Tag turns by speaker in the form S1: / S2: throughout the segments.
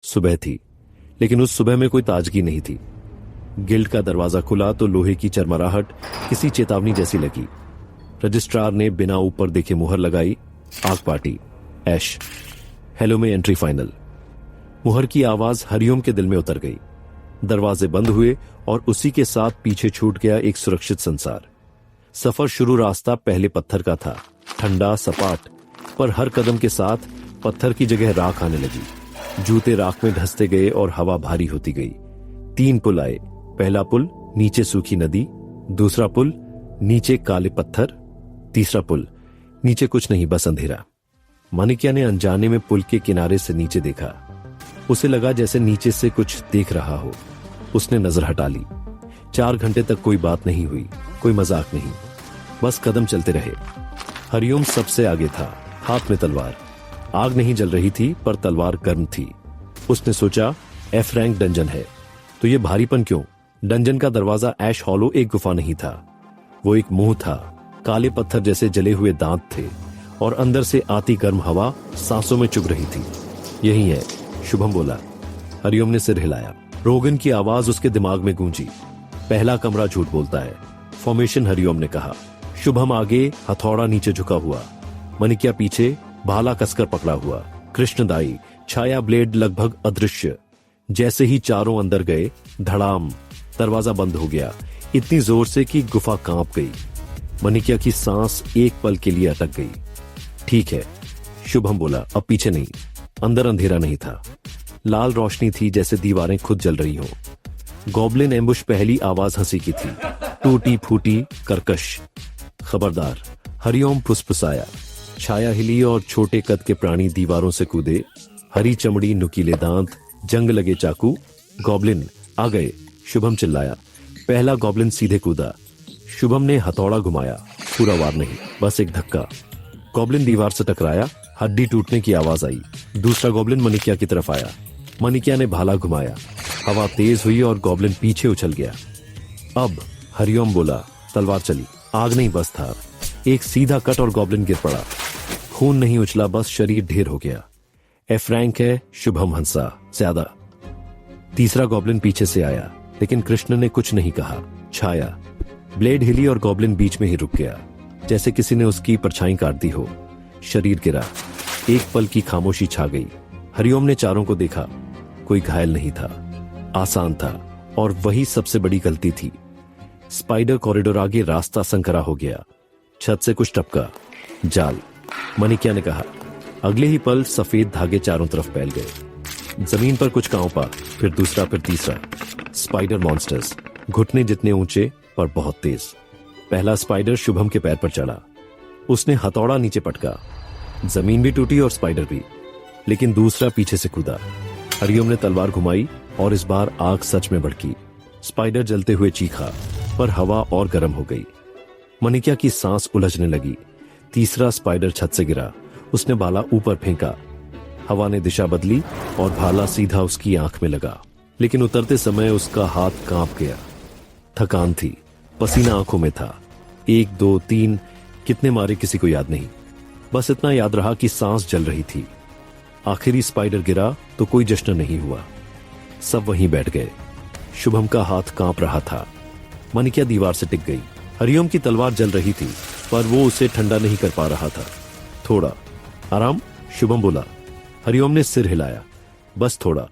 S1: सुबह थी, लेकिन उस सुबह में कोई ताजगी नहीं थी। गिल्ड का दरवाजा खुला तो लोहे की चरमराहट किसी चेतावनी जैसी लगी। रजिस्ट्रार ने बिना ऊपर देखे मुहर लगाई। आग पार्टी ऐश हेलो में एंट्री फाइनल। मुहर की आवाज हरिओम के दिल में उतर गई। दरवाजे बंद हुए और उसी के साथ पीछे छूट गया एक सुरक्षित संसार। सफर शुरू रास्ता पहले पत्थर का था, ठंडा सपाट, पर हर कदम के साथ पत्थर की जगह राख आने लगी। जूते राख में धंसते गए और हवा भारी होती गई। 3 पुल आए। पहला पुल, नीचे सूखी नदी। दूसरा पुल, नीचे काले पत्थर। तीसरा पुल, नीचे कुछ नहीं, बस अंधेरा। मानिक्या ने अनजाने में पुल के किनारे से नीचे देखा। उसे लगा जैसे नीचे से कुछ देख रहा हो। उसने नजर हटा ली। 4 घंटे तक कोई बात नहीं हुई, कोई मजाक नहीं, बस कदम चलते रहे। हरिओम सबसे आगे था, हाथ में तलवार। आग नहीं जल रही थी, पर तलवार गर्म थी। उसने सोचा, एफ रैंक डंजन है तो ये भारीपन क्यों? डंजन का दरवाजा ऐश हॉलो एक गुफा नहीं था, वो एक मुंह था। काले पत्थर जैसे जले हुए दांत थे और अंदर से आती गर्म हवा सांसों में चुभ रही थी। यही है, शुभम बोला। हरिओम ने सिर हिलाया। रोगन की आवाज उसके दिमाग में गूंजी। पहला कमरा झूठ बोलता है। फॉर्मेशन, हरिओम ने कहा। शुभम आगे, हथौड़ा नीचे झुका हुआ। मनिक्या पीछे, भाला कसकर पकड़ा हुआ। कृष्णदाई, छाया ब्लेड लगभग अदृश्य। जैसे ही चारों अंदर गए, धड़ाम, दरवाजा बंद हो गया, इतनी जोर से कि गुफा कांप गई। मनिक्या की सांस एक पल के लिए अटक गई। ठीक है, शुभम बोला, अब पीछे नहीं। अंदर अंधेरा नहीं था, लाल रोशनी थी जैसे दीवारें खुद जल रही हों। गॉब्लिन एम्बुश पहली आवाज हंसी की थी, टूटी फूटी, कर्कश। खबरदार, हरिओम फुसफुसाया। छाया हिली और छोटे कद के प्राणी दीवारों से कूदे। हरी चमड़ी, नुकीले दांत, जंग लगे चाकू। गॉब्लिन आ गए, शुभम चिल्लाया। पहला गॉब्लिन सीधे कूदा। शुभम ने हथौड़ा घुमाया, पूरा वार नहीं, बस एक धक्का। गॉब्लिन दीवार से टकराया, हड्डी टूटने की आवाज आई। दूसरा गॉब्लिन मनिक्या की तरफ आया। मनिक्या ने भाला घुमाया, हवा तेज हुई और गॉब्लिन पीछे उछल गया। अब, हरिओम बोला, तलवार चली। आग नहीं, बस था। एक सीधा कट और गॉब्लिन गिर पड़ा। खून नहीं उछला, बस शरीर ढेर हो गया। एफ रैंक है, शुभम हंसा, ज्यादा। तीसरा गॉब्लिन पीछे से आया, लेकिन कृष्ण ने कुछ नहीं कहा। छाया, ब्लेड हिली और गॉब्लिन बीच में ही रुक गया, जैसे किसी ने उसकी परछाई काट दी हो। शरीर गिरा। एक पल की खामोशी छा गई। हरिओम ने चारों को देखा, कोई घायल नहीं था। आसान था, और वही सबसे बड़ी गलती थी। स्पाइडर कॉरिडोर आगे रास्ता संकरा हो गया। छत से कुछ टपका, जाल। मनिक्या ने कहा। अगले ही पल सफेद धागे चारों तरफ फैल गए। जमीन पर कुछ कांपा, फिर दूसरा, फिर तीसरा। स्पाइडर मॉन्स्टर्स, घुटने जितने ऊंचे पर बहुत तेज। पहला स्पाइडर शुभम के पैर पर चढ़ा। उसने हथौड़ा नीचे पटका। जमीन भी टूटी और स्पाइडर भी, लेकिन दूसरा पीछे से कूदा। हरिओम ने तलवार घुमाई और इस बार आग सच में भड़की। स्पाइडर जलते हुए चीखा, पर हवा और गर्म हो गई। मनिक्या की सांस उलझने लगी। तीसरा स्पाइडर छत से गिरा। उसने भाला ऊपर फेंका। हवा ने दिशा बदली और भाला सीधा उसकी आंख में लगा, लेकिन उतरते समय उसका हाथ कांप गया। थकान थी, पसीना आंखों में था। 1, 2, 3 कितने मारे किसी को याद नहीं, बस इतना याद रहा कि सांस जल रही थी। आखिरी स्पाइडर गिरा तो कोई जश्न नहीं हुआ, सब वहीं बैठ गए। शुभम का हाथ कांप रहा था। मनिक्या दीवार से टिक गई। हरिओम की तलवार जल रही थी, पर वो उसे ठंडा नहीं कर पा रहा था। थोड़ा आराम, शुभम बोला। हरिओम ने सिर हिलाया, बस थोड़ा।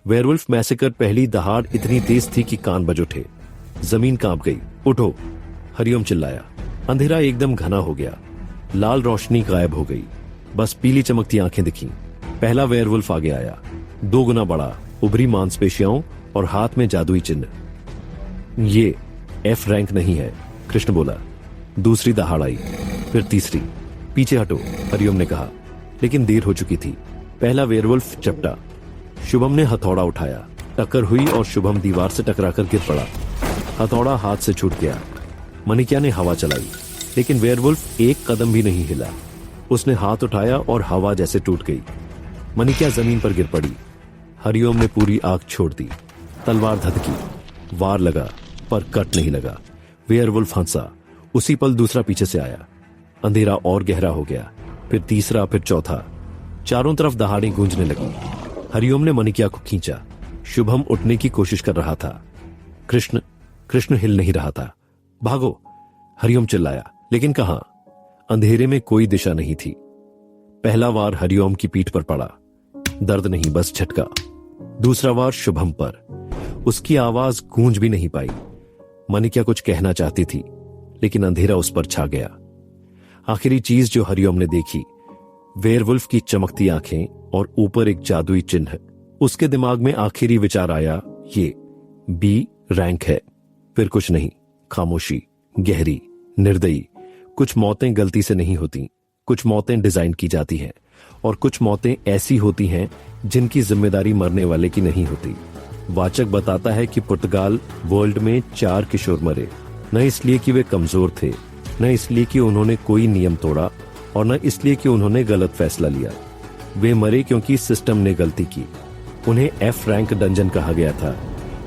S1: वेयरवुल्फ मैसेकर पहली दहाड़ इतनी तेज थी कि कान बज उठे। जमीन कांप गई। उठो, हरिओम चिल्लाया। अंधेरा एकदम घना हो गया। लाल रोशनी गायब हो गई, बस पीली चमकती आंखें दिखीं। पहला वेयरवुल्फ आगे आया, 2 गुना बड़ा, उभरी मांसपेशियां और हाथ में जादुई चिन्ह। ये एफ रैंक नहीं है, कृष्ण बोला। दूसरी दहाड़ आई, फिर तीसरी। पीछे हटो, हरिओम ने कहा, लेकिन देर हो चुकी थी। पहला वेयरवुल्फ चपटा। शुभम ने हथौड़ा उठाया। टक्कर हुई और शुभम दीवार से टकराकर गिर पड़ा। हथौड़ा हाथ से छूट गया। मनिक्या ने हवा चलाई, लेकिन वेयरवुल्फ एक कदम भी नहीं हिला। उसने हाथ उठाया और हवा जैसे टूट गई। मनिक्या जमीन पर गिर पड़ी। हरिओम ने पूरी आग छोड़ दी। तलवार धधकी, वार लगा, पर कट नहीं लगा। वेयरवुल्फ हंसा। उसी पल दूसरा पीछे से आया। अंधेरा और गहरा हो गया, फिर तीसरा, फिर चौथा। चारों तरफ दहाड़ें गूंजने लगी। हरिओम ने मणिक्या को खींचा। शुभम उठने की कोशिश कर रहा था। कृष्ण हिल नहीं रहा था। भागो, हरिओम चिल्लाया, लेकिन कहां? अंधेरे में कोई दिशा नहीं थी। पहला वार हरिओम की पीठ पर पड़ा। दर्द नहीं, बस झटका। दूसरा वार शुभम पर। उसकी आवाज गूंज भी नहीं पाई। मणिक्या कुछ कहना चाहती थी, लेकिन अंधेरा उस पर छा गया। आखिरी चीज जो हरिओम ने देखी, वेयरवुल्फ की चमकती आंखें और ऊपर एक जादुई चिन्ह। उसके दिमाग में आखिरी विचार आया, ये बी रैंक है। फिर कुछ नहीं, खामोशी, गहरी, निर्दयी। कुछ मौतें गलती से नहीं होती, कुछ मौतें डिजाइन की जाती हैं, और कुछ मौतें ऐसी होती हैं जिनकी जिम्मेदारी मरने वाले की नहीं होती। वाचक बताता है कि पुर्तगाल वर्ल्ड में 4 किशोर मरे, न इसलिए कि वे कमजोर थे, न इसलिए कि उन्होंने कोई नियम तोड़ा, और न इसलिए कि उन्होंने गलत फैसला लिया। वे मरे क्योंकि सिस्टम ने गलती की। उन्हें एफ रैंक डंजन कहा गया था,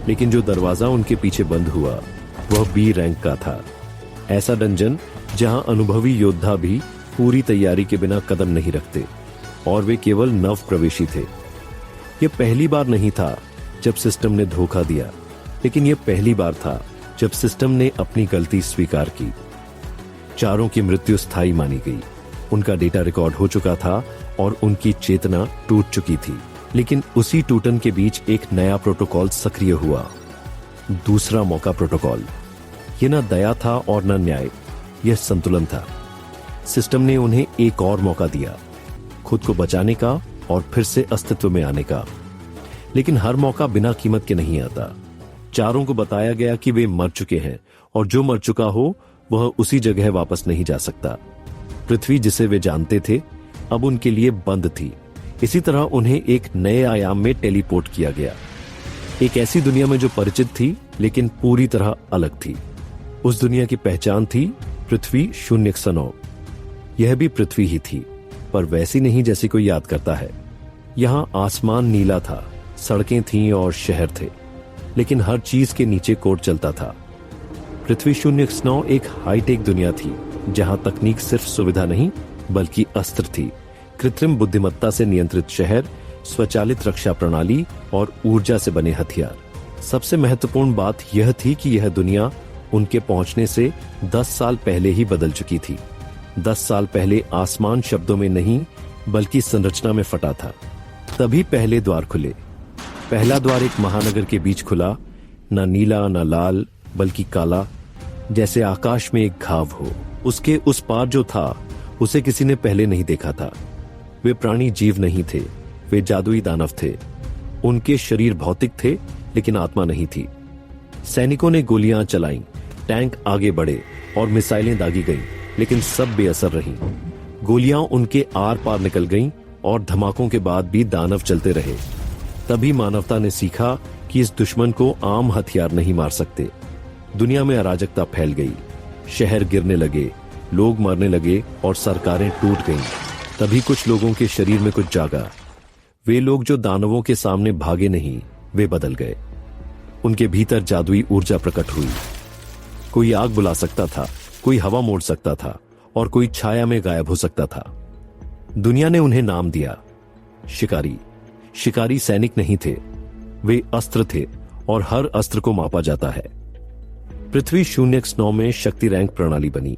S1: लेकिन जो दरवाजा उनके पीछे बंद हुआ वह बी रैंक का था। ऐसा डंजन जहां अनुभवी योद्धा भी पूरी तैयारी के बिना कदम नहीं रखते, और वे केवल नव प्रवेशी थे। यह पहली बार नहीं था जब सिस्टम ने धोखा दिया, लेकिन यह पहली बार था जब सिस्टम ने अपनी गलती स्वीकार की। चारों की मृत्यु स्थायी मानी गई। उनका डेटा रिकॉर्ड हो चुका था और उनकी चेतना टूट चुकी थी, लेकिन उसी टूटन के बीच एक नया प्रोटोकॉल सक्रिय हुआ। दूसरा मौका प्रोटोकॉल। यह न दया था और न न्याय, यह संतुलन था। सिस्टम ने उन्हें एक और मौका दिया, खुद को बचाने का और फिर से अस्तित्व में आने का। लेकिन हर मौका बिना कीमत के नहीं आता। चारों को बताया गया कि वे मर चुके हैं, और जो मर चुका हो वह उसी जगह वापस नहीं जा सकता। पृथ्वी जिसे वे जानते थे अब उनके लिए बंद थी। इसी तरह उन्हें एक नए आयाम में टेलीपोर्ट किया गया, एक ऐसी दुनिया में जो परिचित थी लेकिन पूरी तरह अलग थी। उस दुनिया की पहचान थी पृथ्वी 0x9। यह भी पृथ्वी ही थी, पर वैसी नहीं जैसी कोई याद करता है। यहां आसमान नीला था, सड़कें थीं और शहर थे, लेकिन हर चीज के नीचे कोड चलता था। पृथ्वी 0x9 एक हाईटेक दुनिया थी, जहां तकनीक सिर्फ सुविधा नहीं बल्कि अस्त्र थी। कृत्रिम बुद्धिमत्ता से नियंत्रित शहर, स्वचालित रक्षा प्रणाली और ऊर्जा से बने हथियार। सबसे महत्वपूर्ण बात यह थी कि यह दुनिया उनके पहुंचने से 10 साल पहले ही बदल चुकी थी। 10 साल पहले आसमान शब्दों में नहीं बल्कि संरचना में फटा था। तभी पहले द्वार खुले। पहला द्वार एक महानगर के बीच खुला, न नीला न लाल बल्कि काला, जैसे आकाश में एक घाव हो। उसके उस पार जो था उसे किसी ने पहले नहीं देखा था। वे प्राणी जीव नहीं थे, वे जादुई दानव थे। उनके शरीर भौतिक थे लेकिन आत्मा नहीं थी। सैनिकों ने गोलियां चलाईं, टैंक आगे बढ़े और मिसाइलें दागी गईं, लेकिन सब बेअसर रहीं। गोलियां उनके आर पार निकल गईं और धमाकों के बाद भी दानव चलते रहे। तभी मानवता ने सीखा कि इस दुश्मन को आम हथियार नहीं मार सकते। दुनिया में अराजकता फैल गई, शहर गिरने लगे, लोग मरने लगे और सरकारें टूट गईं। तभी कुछ लोगों के शरीर में कुछ जागा। वे लोग जो दानवों के सामने भागे नहीं, वे बदल गए। उनके भीतर जादुई ऊर्जा प्रकट हुई। कोई आग बुला सकता था, कोई हवा मोड़ सकता था और कोई छाया में गायब हो सकता था। दुनिया ने उन्हें नाम दिया, शिकारी। शिकारी सैनिक नहीं थे, वे अस्त्र थे और हर अस्त्र को मापा जाता है। पृथ्वी 0x9 में शक्ति रैंक प्रणाली बनी।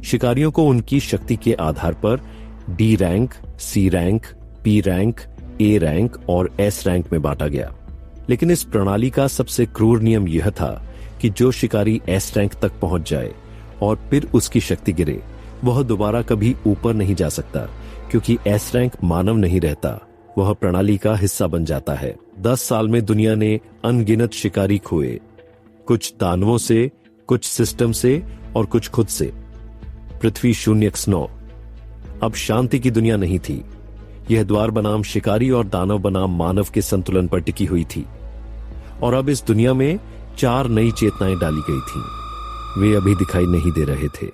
S1: शिकारियों को उनकी शक्ति के आधार पर D rank, C rank, P rank, A rank और एस रैंक में बांटा गया। लेकिन इस प्रणाली का सबसे क्रूर नियम यह था कि जो शिकारी एस रैंक तक पहुंच जाए और फिर उसकी शक्ति गिरे, वह दोबारा कभी ऊपर नहीं जा सकता, क्योंकि एस रैंक मानव नहीं रहता, वह प्रणाली का हिस्सा बन जाता है। 10 साल में दुनिया ने अनगिनत शिकारी खोए, कुछ दानवों से, कुछ सिस्टम से और कुछ खुद से। पृथ्वी 0x9 अब शांति की दुनिया नहीं थी। यह द्वार बनाम शिकारी और दानव बनाम मानव के संतुलन पर टिकी हुई थी। और अब इस दुनिया में 4 नई चेतनाएं डाली गई थीं। वे अभी दिखाई नहीं दे रहे थे,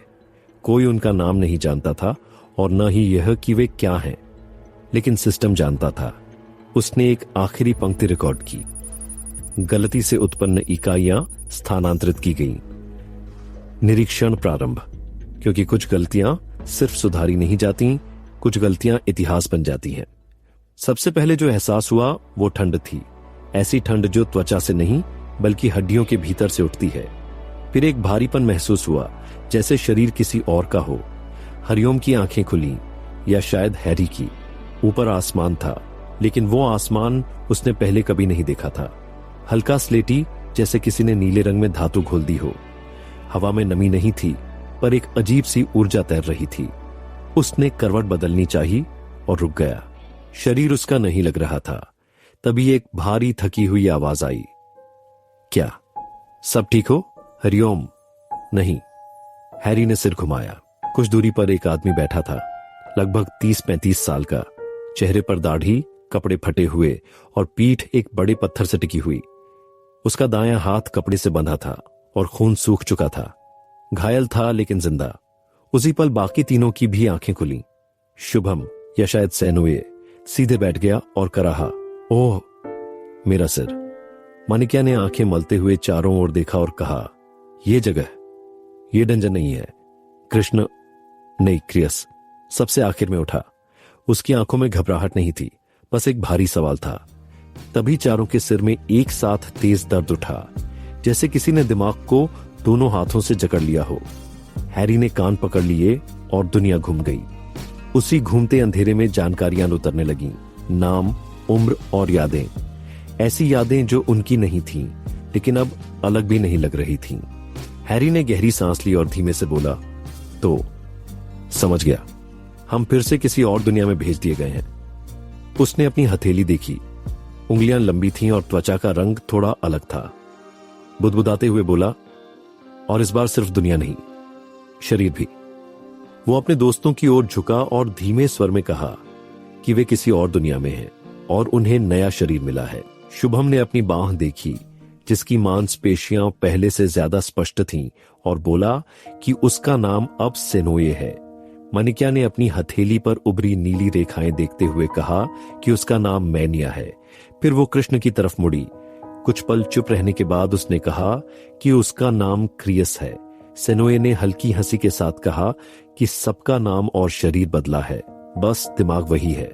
S1: कोई उनका नाम नहीं जानता था और न ही यह कि वे क्या हैं, लेकिन सिस्टम जानता था। उसने एक आखिरी पंक्ति रिकॉर्ड की, गलती से उत्पन्न इकाइयां स्थानांतरित की गईं। निरीक्षण प्रारंभ, क्योंकि कुछ गलतियां सिर्फ सुधारी नहीं जाती, कुछ गलतियां इतिहास बन जाती हैं। सबसे पहले जो एहसास हुआ वो ठंड थी, ऐसी ठंड जो त्वचा से नहीं बल्कि हड्डियों के भीतर से उठती है। फिर एक भारीपन महसूस हुआ, जैसे शरीर किसी और का हो। हरिओम की आंखें खुली, या शायद हैरी की। ऊपर आसमान था, लेकिन वो आसमान उसने पहले कभी नहीं देखा था। हल्का स्लेटी, जैसे किसी ने नीले रंग में धातु घोल दी हो। हवा में नमी नहीं थी, पर एक अजीब सी ऊर्जा तैर रही थी। उसने करवट बदलनी चाही और रुक गया। शरीर उसका नहीं लग रहा था। तभी एक भारी थकी हुई आवाज आई, क्या सब ठीक हो? हरिओम। नहीं। हैरी ने सिर घुमाया। कुछ दूरी पर एक आदमी बैठा था, लगभग 30-35 साल का। चेहरे पर दाढ़ी, कपड़े फटे हुए और पीठ एक बड़े पत्थर से टिकी हुई। उसका दायां हाथ कपड़े से बंधा था और खून सूख चुका था। घायल था लेकिन जिंदा। उसी पल बाकी तीनों की भी आंखें खुली। शुभम, या शायद सेनोए, सीधे बैठ गया और कराहा, ओह मेरा सिर। मानिक्या ने आंखें मलते हुए चारों ओर देखा और कहा, यह जगह, यह डंजन नहीं है। कृष्ण, नहीं, क्रियस सबसे आखिर में उठा। उसकी आंखों में घबराहट नहीं थी, बस एक भारी सवाल था। तभी चारों के सिर में एक साथ तेज दर्द उठा, जैसे किसी ने दिमाग को दोनों हाथों से जकड़ लिया हो। हैरी ने कान पकड़ लिए और दुनिया घूम गई। उसी घूमते अंधेरे में जानकारियां उतरने लगीं, नाम, उम्र और यादें। ऐसी यादें जो उनकी नहीं थीं, लेकिन अब अलग भी नहीं लग रही थीं। हैरी ने गहरी सांस ली और धीमे से बोला, तो समझ गया, हम फिर से किसी और दुनिया में भेज दिए गए हैं। उसने अपनी हथेली देखी। उंगलियां लंबी थीं और त्वचा का रंग थोड़ा अलग था। बुदबुदाते हुए बोला, और इस बार सिर्फ दुनिया नहीं, शरीर भी। वो अपने दोस्तों की ओर झुका और धीमे स्वर में कहा कि वे किसी और दुनिया में हैं और उन्हें नया शरीर मिला है। शुभम ने अपनी बांह देखी, जिसकी मांसपेशियां पहले से ज्यादा स्पष्ट थीं, और बोला कि उसका नाम अब सेनोए है। मानिक्या ने अपनी हथेली पर उभरी नीली रेखाएं देखते हुए कहा कि उसका नाम मैनिया है। फिर वो कृष्ण की तरफ मुड़ी। कुछ पल चुप रहने के बाद उसने कहा कि उसका नाम क्रियस है। सेनोए ने हल्की हंसी के साथ कहा कि सबका नाम और शरीर बदला है, बस दिमाग वही है।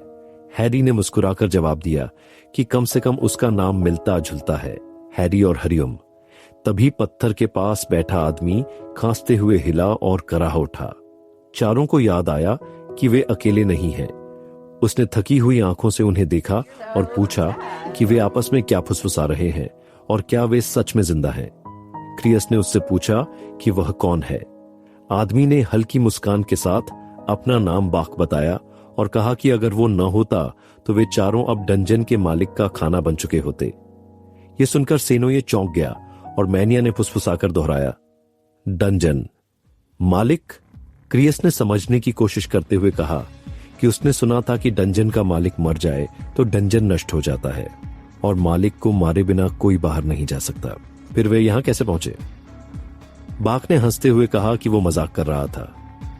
S1: हैरी ने मुस्कुराकर जवाब दिया कि कम से कम उसका नाम मिलता जुलता है, हैरी और हरिओम। तभी पत्थर के पास बैठा आदमी खांसते हुए हिला और कराह उठा। चारों को याद आया कि वे अकेले नहीं हैं। उसने थकी हुई आंखों से उन्हें देखा और पूछा कि वे आपस में क्या फुसफुसा रहे हैं और क्या वे सच में जिंदा हैं। क्रियस ने उससे पूछा कि वह कौन है। आदमी ने हल्की मुस्कान के साथ अपना नाम बाक बताया और कहा कि अगर वो न होता तो वे चारों अब डंजन के मालिक का खाना बन चुके होते। ये सुनकर सेनोए चौंक गया और मैनिया ने फुसफुसाकर दोहराया, डंजन मालिक। क्रियस ने समझने की कोशिश करते हुए कहा कि उसने सुना था कि डंजन का मालिक मर जाए तो डंजन नष्ट हो जाता है और मालिक को मारे बिना कोई बाहर नहीं जा सकता। फिर वे यहां कैसे पहुंचे? बाक ने हंसते हुए कहा कि वो मजाक कर रहा था,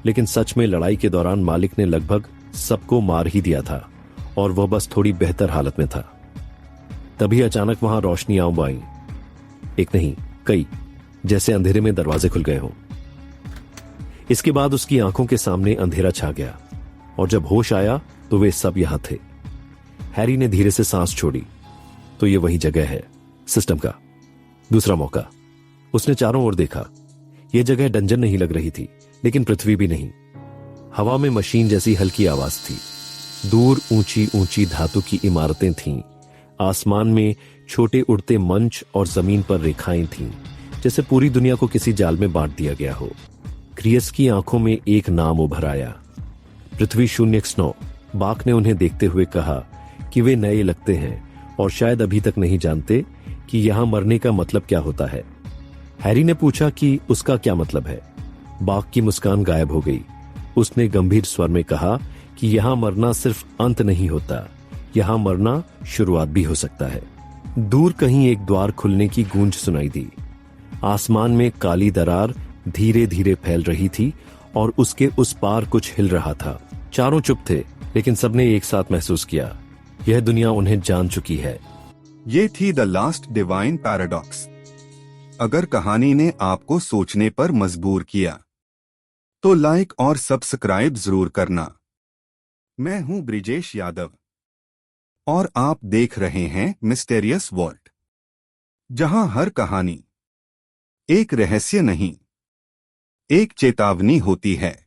S1: लेकिन सच में लड़ाई के दौरान मालिक ने लगभग सबको मार ही दिया था और वह बस थोड़ी बेहतर हालत में था। तभी अचानक वहां रोशनियां आई, एक नहीं कई, जैसे अंधेरे में दरवाजे खुल गए हों। इसके बाद उसकी आंखों के सामने अंधेरा छा गया और जब होश आया तो वे सब यहां थे। हैरी ने धीरे से सांस छोड़ी। तो ये वही जगह है, सिस्टम का दूसरा मौका। उसने चारों ओर देखा। यह जगह डंजन नहीं लग रही थी, लेकिन पृथ्वी भी नहीं। हवा में मशीन जैसी हल्की आवाज थी। दूर ऊंची ऊंची धातु की इमारतें थीं। आसमान में छोटे उड़ते मंच और जमीन पर रेखाएं थीं, जैसे पूरी दुनिया को किसी जाल में बांट दिया गया हो। क्रियस की आंखों में एक नाम उभर आया, पृथ्वी शून्य स्नो। बाक ने उन्हें देखते हुए कहा कि वे नए लगते हैं और शायद अभी तक नहीं जानते कि यहां मरने का मतलब क्या होता है। हैरी ने पूछा कि उसका क्या मतलब है। बाक की मुस्कान गायब हो गई। उसने गंभीर स्वर में कहा कि यहां मरना सिर्फ अंत नहीं होता, यहां मरना शुरुआत भी हो सकता है। दूर कहीं एक द्वार खुलने की गूंज सुनाई दी। आसमान में काली दरार धीरे धीरे फैल रही थी और उसके उस पार कुछ हिल रहा था। चारों चुप थे, लेकिन सबने एक साथ महसूस किया, यह दुनिया उन्हें जान चुकी है।
S2: ये थी द लास्ट डिवाइन पैराडॉक्स। अगर कहानी ने आपको सोचने पर मजबूर किया तो लाइक और सब्सक्राइब जरूर करना। मैं हूं ब्रिजेश यादव। और आप देख रहे हैं मिस्टेरियस वॉल्ट, जहां हर कहानी एक रहस्य नहीं, एक चेतावनी होती है।